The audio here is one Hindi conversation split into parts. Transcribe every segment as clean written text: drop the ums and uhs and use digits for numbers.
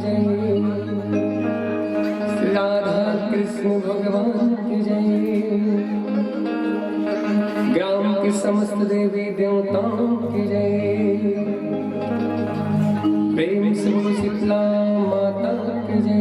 जय, राधा कृष्ण भगवान की जय, ग्राम के समस्त देवी देवताओं की जय, प्रेम से बोलो शीतला माता की जय।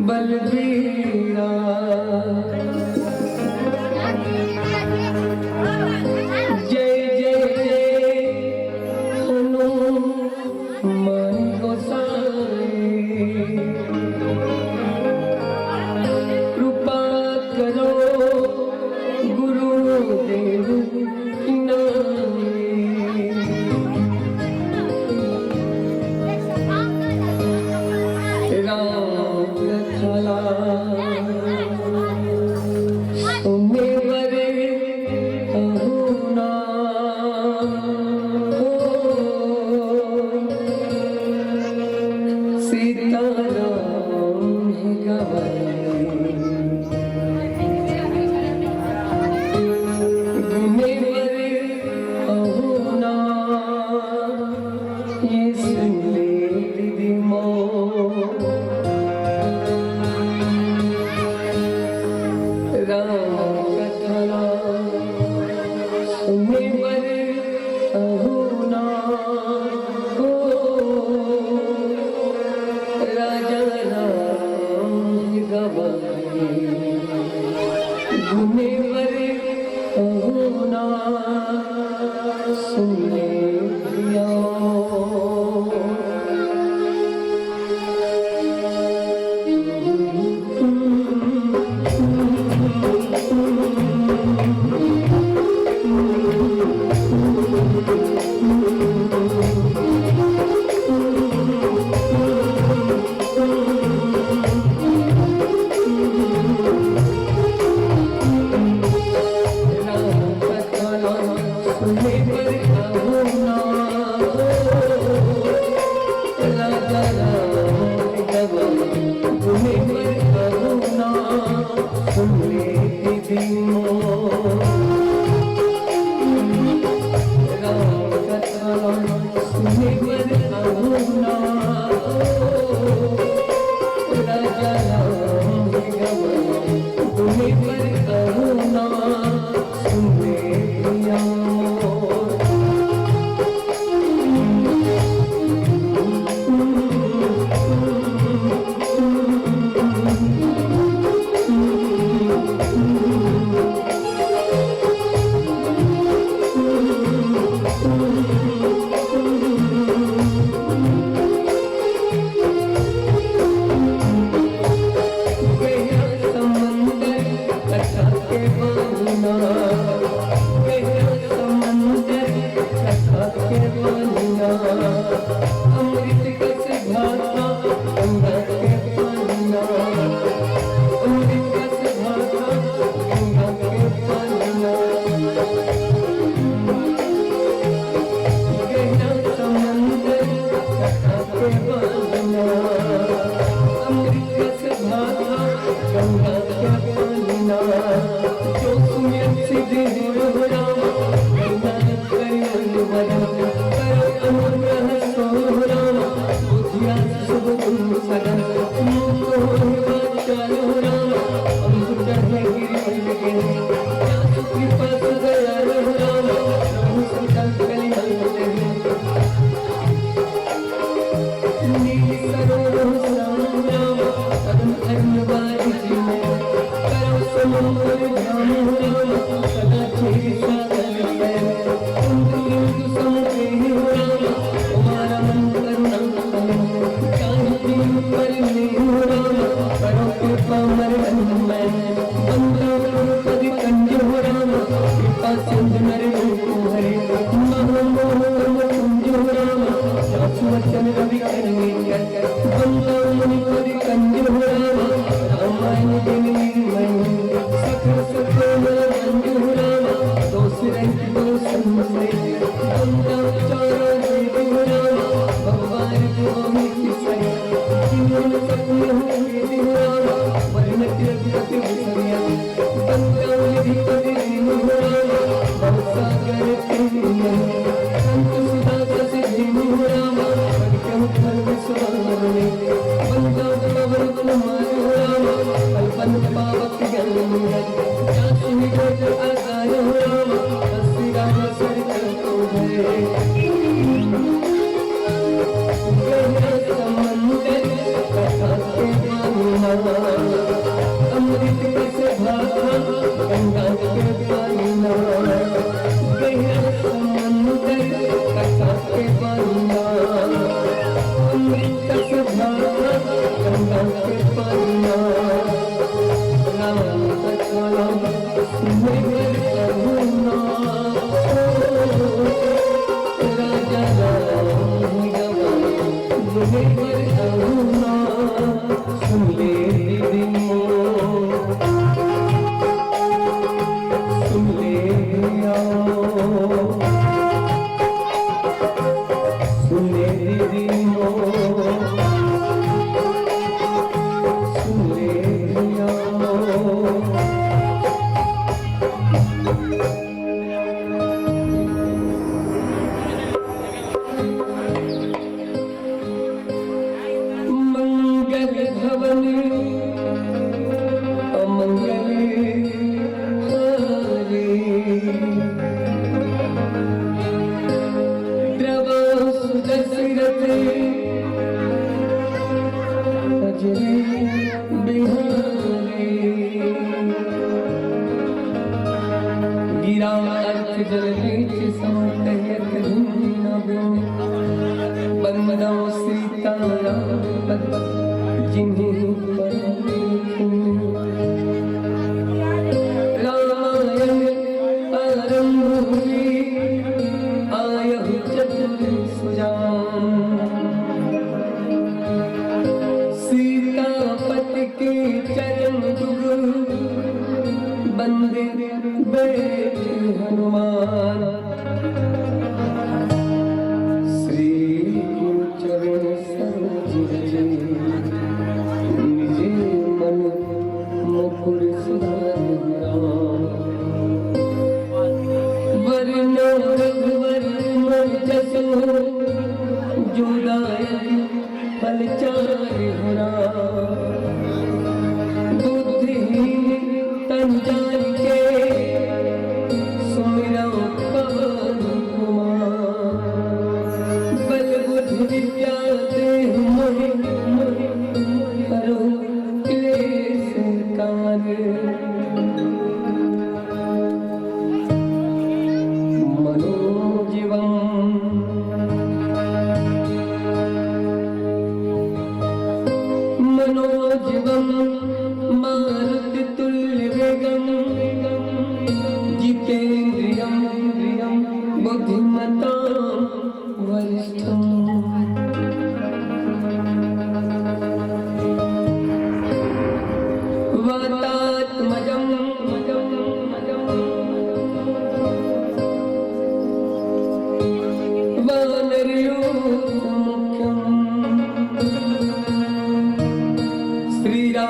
बलबीरा जय जय जय हनुमान गोसाई, कृपा करो गुरुदेव की नाई।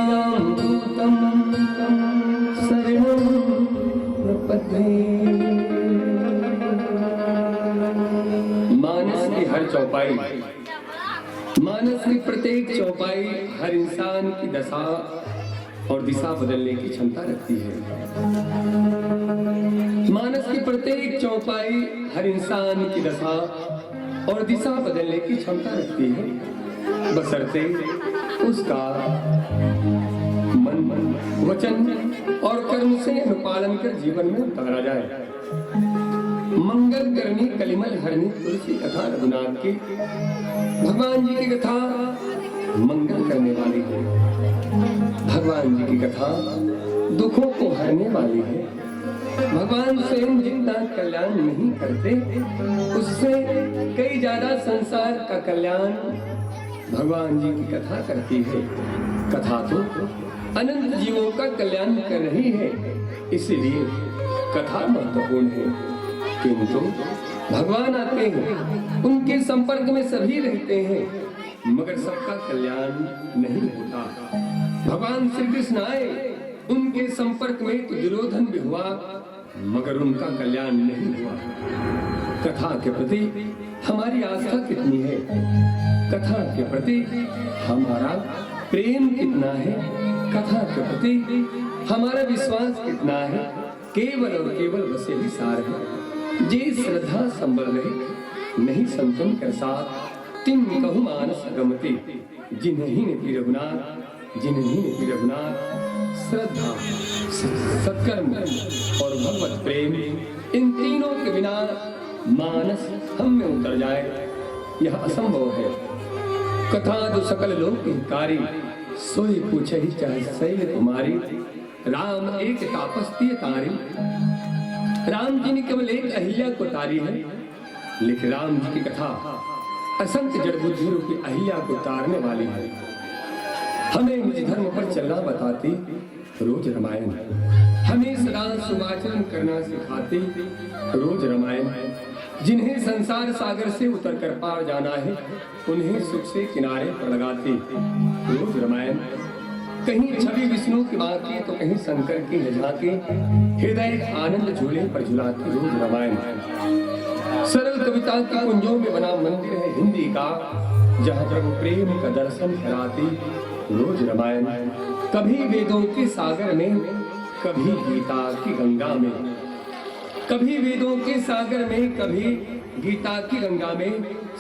Ram प्रत्येक चौपाई हर इंसान की दशा और दिशा बदलने की क्षमता रखती है। मानस की प्रत्येक चौपाई हर इंसान की दशा और दिशा बदलने की क्षमता रखती है, बशर्ते उसका मन, वचन और कर्म से अनुपालन कर जीवन में उतारा जाए। मंगल करनी कलिमल हरनी तुलसी कथा रघुनाथ की। भगवान जी की कथा मंगल करने वाली है, भगवान जी की कथा दुखों को हरने वाली है। भगवान स्वयं जितना कल्याण नहीं करते, उससे कई ज्यादा संसार का कल्याण भगवान जी की कथा करती है। कथा तो अनंत जीवों का कल्याण कर रही है, इसीलिए कथा महत्वपूर्ण है। किंतु भगवान आते हैं, उनके संपर्क में सभी रहते हैं, मगर सबका कल्याण नहीं होता। भगवान श्री कृष्ण आए, उनके संपर्क में तो दुर्योधन भी हुआ, मगर उनका कल्याण नहीं हुआ। कथा के प्रति हमारी आस्था कितनी है, कथा के प्रति हमारा प्रेम कितना है, कथा के प्रति हमारा विश्वास कितना है, केवल और केवल बस यही सार है। जे श्रद्धा संबल रहे नहीं संतन कर साथ, तिन कहु मानस गमते, जिन्हीं ने रघुनाथ, जिन्हीं ने रघुनाथ। श्रद्धा, सत्कर्म और भगवत प्रेम, इन तीनों के बिना मानस हम में उतर जाए, यह असंभव है। कथा जो सकल लोक हितकारी, सोई पूछे ही चाहे शैल कुमारी। राम एक तापस्तीय तारी, राम जी ने केवल एक अहिल्या को तारी है, लेकिन राम जी की कथा असंख्य जड़ बुद्धि रूपी अहिल्या को तारने वाली है। हमें निज धर्म पर चलना बताती रोज रामायण, हमें सदा सुभाचरण करना सिखाती रोज रामायण। जिन्हें संसार सागर से उतर कर पार जाना है, उन्हें सुख से किनारे पर लगाती रोज रामायण। कहीं छवि विष्णु की बाकी तो कहीं शंकर की झांकी, हृदय आनंद झूले पर झुलाती रोज रामायण। सरल कविता की कुंजों में बना मंदिर है हिंदी का, जहाँ प्रभु प्रेम का दर्शन कराती रोज रामायण। कभी वेदों के सागर में, कभी गीता की गंगा में, कभी वेदों के सागर में, कभी गीता की गंगा में,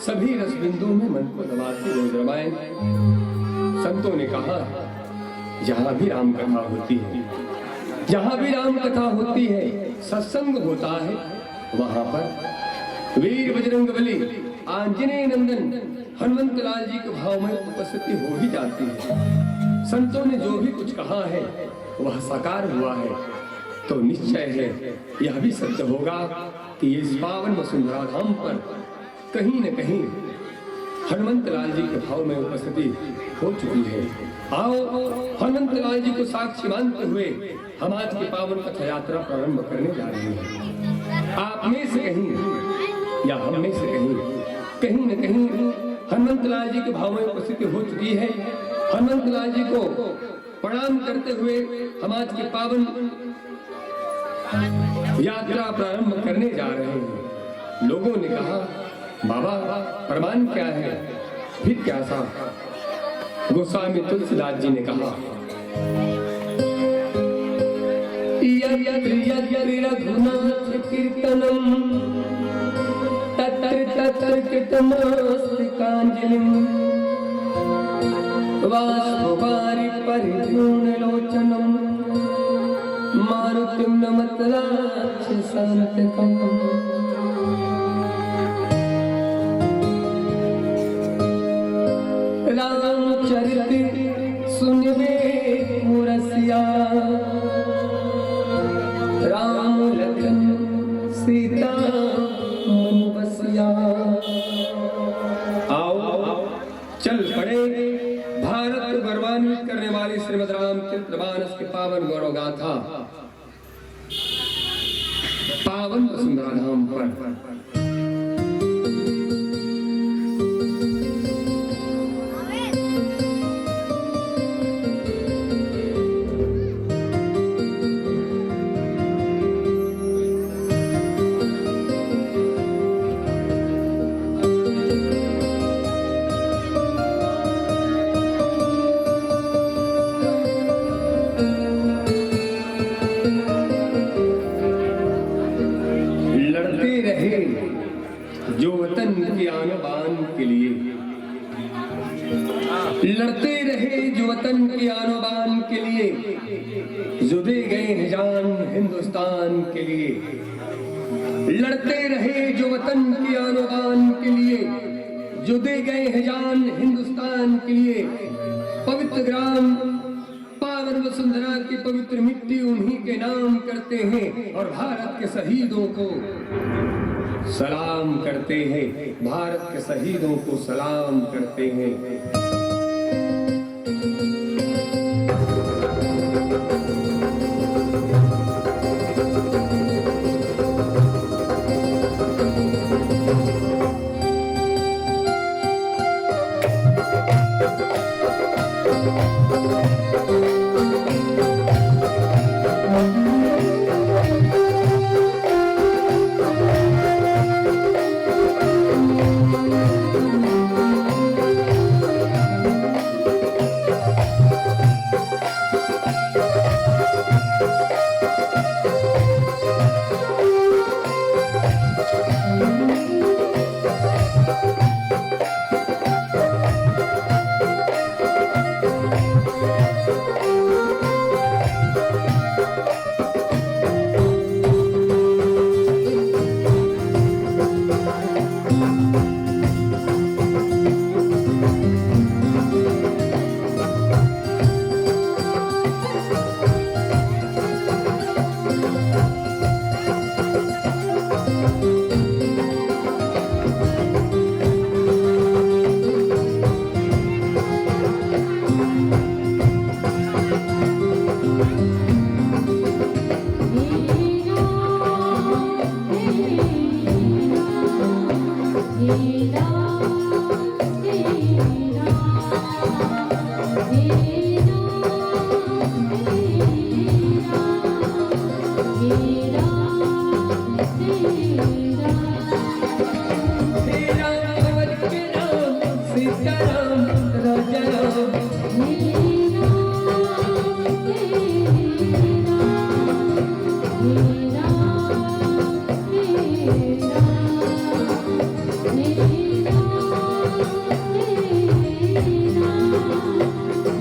सभी रसबिंदु में मन को दबाती रोज रामायण। संतों ने कहा, जहाँ भी राम कथा होती है, जहाँ भी राम कथा होती है, सत्संग होता है, वहाँ पर वीर बजरंग बली, आंजनेय नंदन, हनुमंत लाल जी के भाव में उपस्थिति हो ही जाती है। संतों ने जो भी कुछ कहा है वह साकार हुआ है, तो निश्चय है यह भी सत्य होगा कि इस पावन वसुंधरा धाम पर कहीं न कहीं हनुमंत लाल जी के भाव में उपस्थिति हो चुकी है। आओ हनुमंत लाल जी को साक्षी मानते हुए हम आज की पावन कथा यात्रा प्रारंभ करने जा रहे हैं। आप में से कहीं या हम में से कहीं न कहीं हनुमंत लाल जी के भाव में उपस्थिति हो चुकी है। हनुमंत लाल जी को प्रणाम करते हुए हम आज की पावन यात्रा प्रारंभ करने जा रहे हैं। लोगों ने कहा, बाबा प्रमाण क्या है, फिर क्या सा? गोस्वामी तुलसीदास जी ने कहा, यत्र यत्र रघुनाथ कीर्तनम तत्र तत्र कृतमस्तकांजलिं वासुवारि परिपूर्णलोचनं मारुतिं नमत राक्षसान्तकम्। रामचरित सुनबे मुरसिया, राम लखन सीता मन बसिया। आओ चल पड़े भारत को गौरवान्वित करने वाली श्रीमद् रामचरितमानस की पावन गौरव गाथा पावन वसुंधरा धाम पर। वतन की आनो बान के लिए, जो दे गए हैं जान हिंदुस्तान के लिए। लड़ते रहे जो वतन की आनो बान के लिए, जो दे गए हैं जान हिंदुस्तान के लिए। पवित्र ग्राम पावन वसुंधरा की पवित्र मिट्टी उन्हीं के नाम करते हैं और भारत के शहीदों को सलाम करते हैं, भारत के शहीदों को सलाम करते हैं।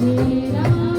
मेरा